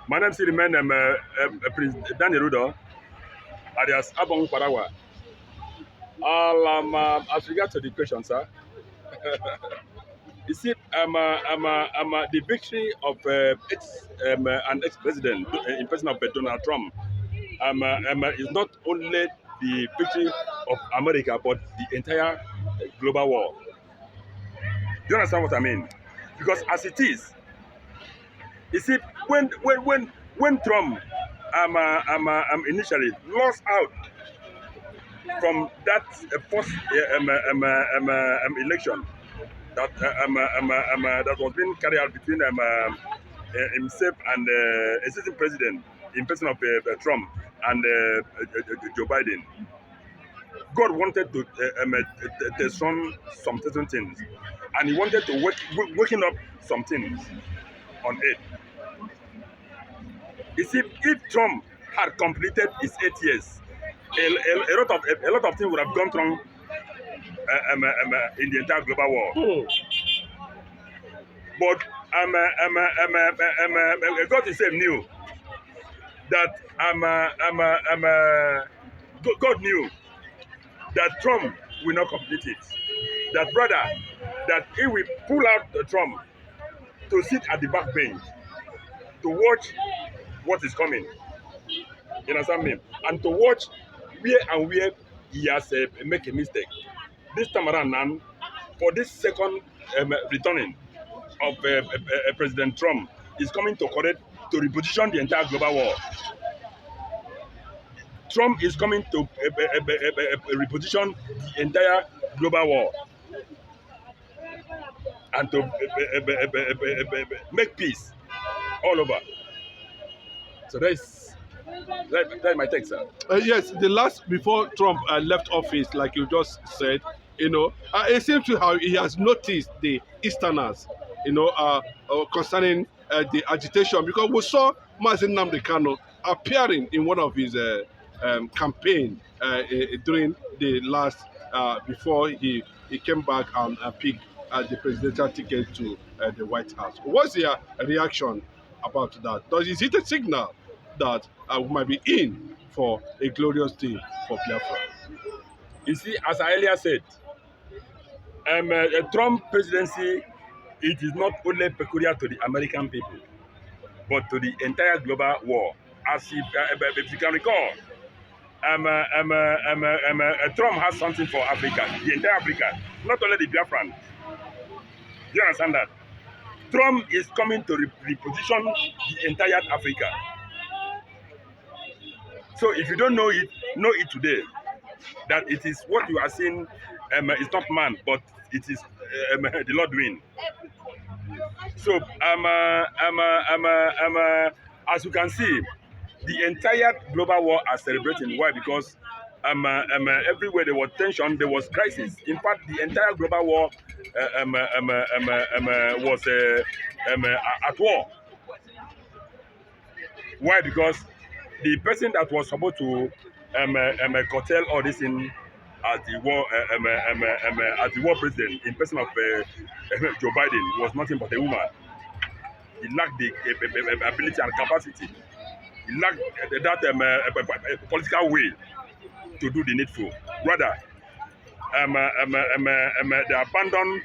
My name is Remain Prince Daniel Rudo, alias Abong Parawa. As regards to the question, sir, you see, the victory of an ex-president in person of Donald Trump is not only the victory of America, but the entire global war. Do you understand what I mean? Because as it is, you see, when Trump initially lost out from that first election that was being carried out between himself and existing president in person of Trump and Joe Biden. God wanted to transform some certain things, and He wanted to waking up some things on it. You see, if Trump had completed his 8 years, a lot of things would have gone wrong in the entire global war. But God Himself knew that God knew that Trump will not complete it. That brother, that he will pull out the Trump to sit at the back bench to watch what is coming. You understand me? And to watch where he has make a mistake. This time around, now, for this second returning of President Trump is coming to correct, to reposition the entire global war. Trump is coming to reposition the entire global war and to make peace all over. So that's my take, sir. Yes, the last before Trump left office, like you just said, it seems to how he has noticed the Easterners, concerning the agitation, because we saw Mazin Nnamdi Kanu appearing in one of his campaign during the last before he came back and picked the presidential ticket to the White House. What's your reaction about that? Is it a signal that we might be in for a glorious day for Biafra? You see, as I earlier said, Trump presidency, it is not only peculiar to the American people, but to the entire global war. As if you can recall, Trump has something for Africa, the entire Africa, not only the Biafran. Do you understand that? Trump is coming to reposition the entire Africa. So if you don't know it today. That it is what you are seeing is not man, but it is the Lord doing. So as you can see, the entire global war are celebrating. Why? Because everywhere there was tension, there was crisis. In fact, the entire global war was at war. Why? Because the person that was supposed to curtail all this in as the war president in person of Joe Biden was nothing but a woman. He lacked the ability and capacity. He lacked that political will to do the needful. Rather, they abandoned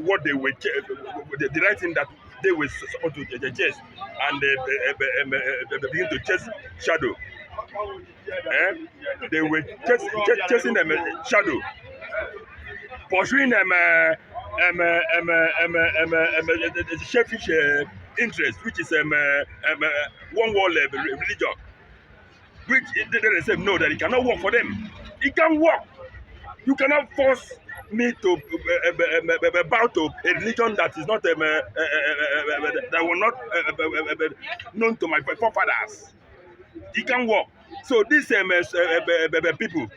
what they were the right thing that they were supposed to chase, and they begin to chase shadow. They were chasing them shadow, pursuing them selfish interest, which is one world religion, which they say no, that it cannot work for them. It can work. You cannot force me to bow to a religion that is not that were not known to my forefathers. It can work. So these people,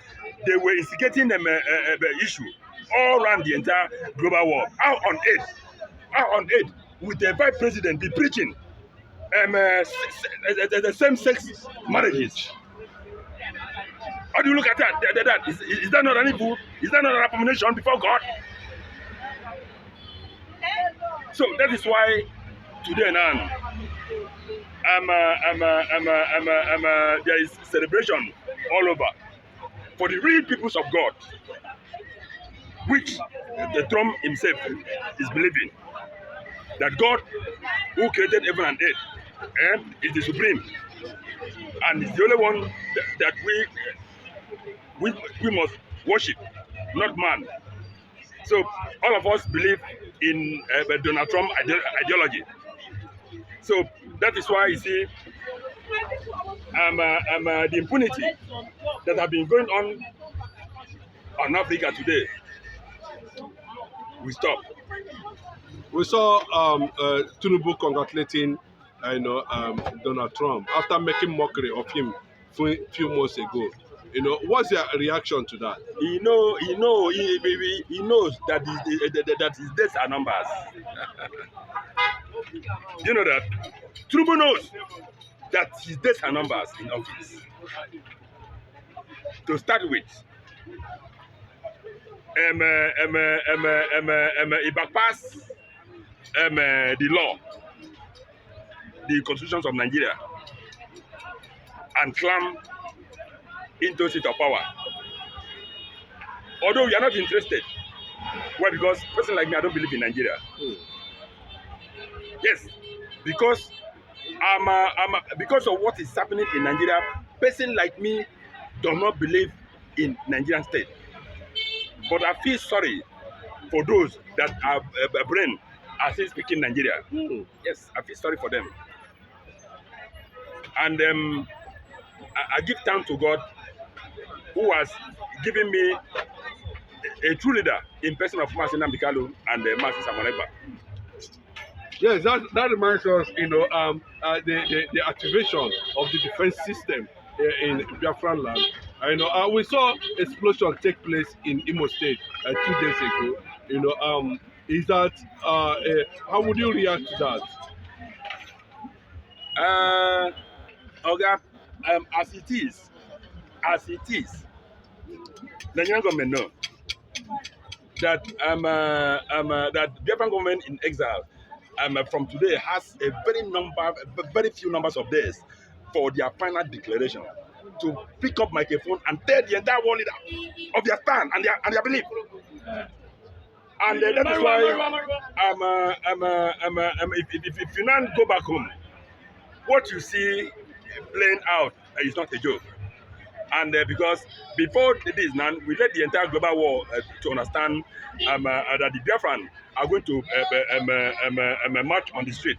they were instigating issue all around the entire global war. How on earth would the vice president be preaching the same-sex marriages? How do you look at that? Is that not an evil? Is that not an abomination before God? So that is why today now, there is celebration all over for the real peoples of God, which the Trump himself is believing that God, who created heaven and earth, is the supreme, and is the only one that we must worship, not man. So all of us believe in Donald Trump ideology. So that is why you see the impunity that have been going on Africa today will stop. We saw Tinubu congratulating, Donald Trump after making mockery of him few months ago. What's your reaction to that? He knows that that his days are numbers. You know that Tinubu knows that his days are numbers in office. To start with, he bypassed the law, the constitutions of Nigeria, and climb into a seat of power. Although we are not interested. Why? Because person like me, I don't believe in Nigeria. Yes, because because of what is happening in Nigeria, person like me does not believe in Nigerian state. But I feel sorry for those that have a brain are still speaking Nigeria. Yes, I feel sorry for them. And I give thanks to God who has given me a true leader in person of Mazi Nnamdi Kanu and Mazi Samonegba. Yes, that reminds us, the activation of the defense system in Biafran land. We saw explosion take place in Imo State 2 days ago. Is that how would you react to that? Okay, as it is, the Nigerian government know that that Biafran government in exile from today has a very few numbers of days for their final declaration to pick up microphone and tell the entire world leader of their stand and their belief. And that is why if you now go back home, what you see playing out is not a joke. And because before this now, we let the entire global war to understand that the Biafran are going to march on the street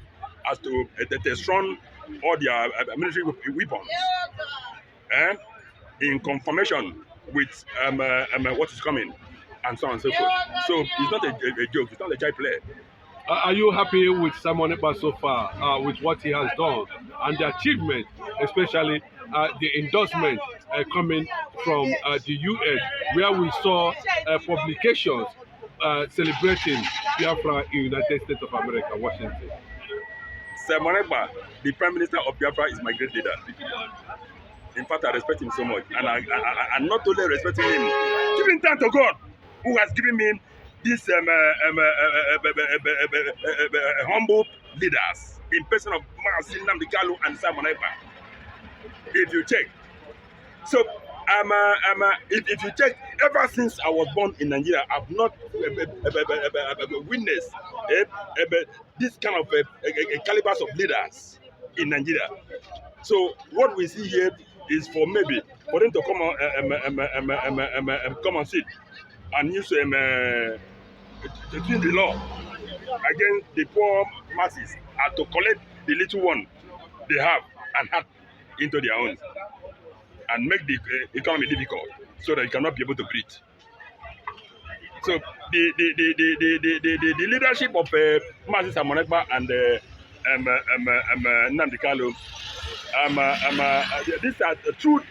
as to destroy all their military weapons, and in confirmation with what is coming, and so on and so forth. So it's not a joke. It's not a giant play. Are you happy with Simon Ekpa so far, with what he has done and the achievement, especially the endorsement coming from the US, where we saw publications celebrating Biafra in United States of America, Washington? Simon Ekpa, the Prime Minister of Biafra, is my great leader. In fact, I respect him so much, and I not only respecting him, giving thanks to God, who has given me these humble leaders in person of Mazi Nnamdi Kanu and Simon Ekpa. If you check, so if you check, ever since I was born in Nigeria, I've not witnessed this kind of calibers of leaders in Nigeria. So what we see here is for maybe for them to come and sit and use to twist the law against the poor masses and to collect the little one they have and hack into their own and make the economy difficult so that you cannot be able to breathe. So the leadership of Mazi Samonegba and Nnamdi Kanu, these are the true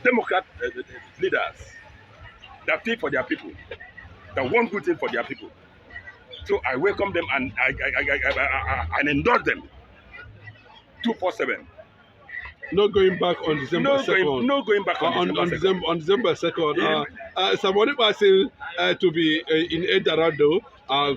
Democrat leaders that fight for their people, that want good thing for their people. So I welcome them and I endorse them 247. No going back on December 2nd. No going back on December 2nd. On December 2nd. Somebody passing to be in El Dorado,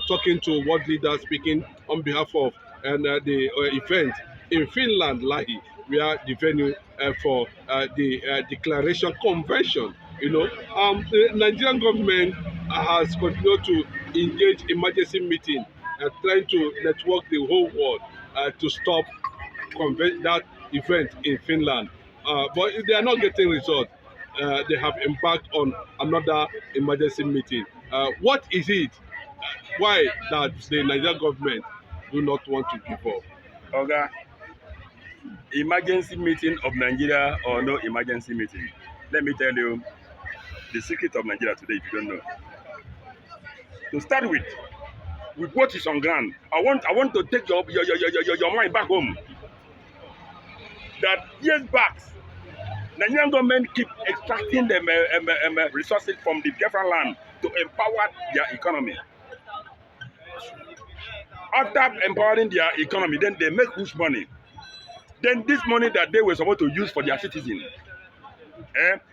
talking to world leaders, speaking on behalf of the event in Finland, Lahi, where the venue for the declaration convention. The Nigerian government has continued to engage emergency meeting, trying to network the whole world to stop that event in Finland. But they are not getting results. They have embarked on another emergency meeting. What is it? Why that the Nigerian government do not want to give up? Oga, emergency meeting of Nigeria or no emergency meeting? Let me tell you the secret of Nigeria today if you don't know. To start with what is on ground, I want to take your mind back home. That years back, Nigerian government keep extracting the resources from the Biafra land to empower their economy. After empowering their economy, then they make huge money. Then this money that they were supposed to use for their citizens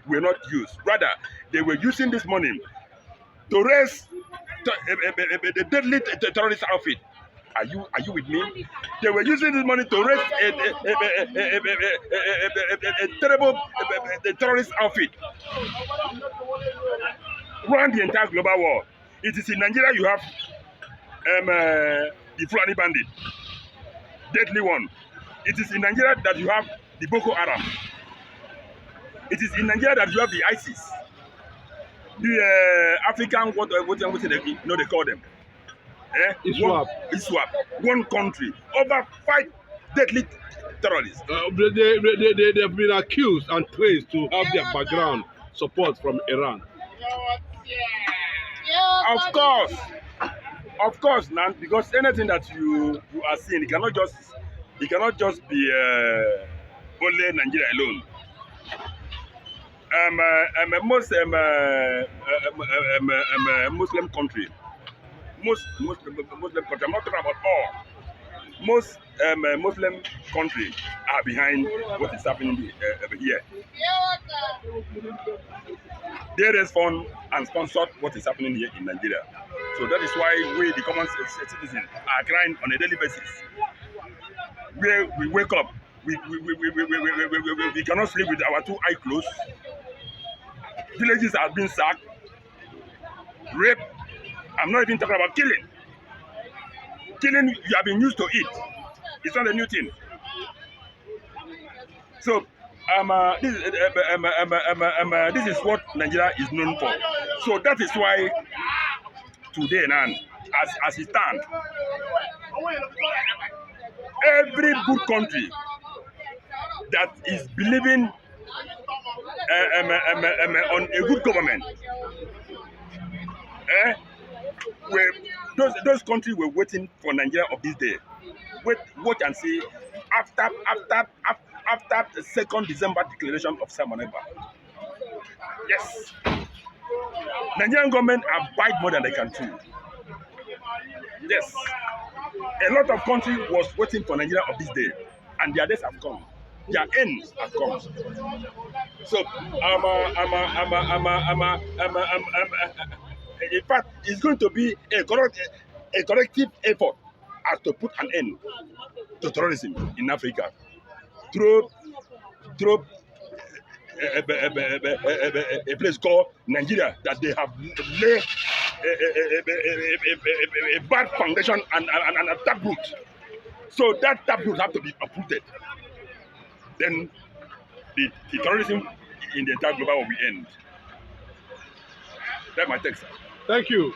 were not used. Rather, they were using this money to raise the deadly terrorist outfit. Are you with me? They were using this money to raise a terrible terrorist outfit run the entire global war. It is in Nigeria you have the Fulani bandit, deadly one. It is in Nigeria that you have the Boko Haram. It is in Nigeria that you have the ISIS, the African what they call them. ISWAP. One country, over 5 deadly terrorists. They've been accused and praised to have their background support from Iran. Of course, now because anything that you are seeing, it cannot just be only Nigeria alone. Most Muslim country, Muslim country. I'm not talking about all. Most Muslim countries are behind what is happening over here. They respond and sponsor what is happening here in Nigeria. So that is why we, the common citizens, are crying on a daily basis. Where we wake up, we cannot sleep with our 2 eyes closed. Villages have been sacked, raped. I'm not even talking about killing. Killing you have been used to it. It's not a new thing. So this is what Nigeria is known for. So that is why today now, as it stands, every good country that is believing on a good government, those countries were waiting for Nigeria of this day. Watch and see after the 2nd December declaration of Simon Ekpa. Yes, Nigerian government abide more than they can chew. Yes, a lot of countries was waiting for Nigeria of this day, and their days have come. Their ends have come. So in fact, it's going to be a collective effort as to put an end to terrorism in Africa through a place called Nigeria, that they have laid a bad foundation and a taproot. So that taproot have to be uprooted. Then the terrorism in the entire global will be end. That's my text. Thank you.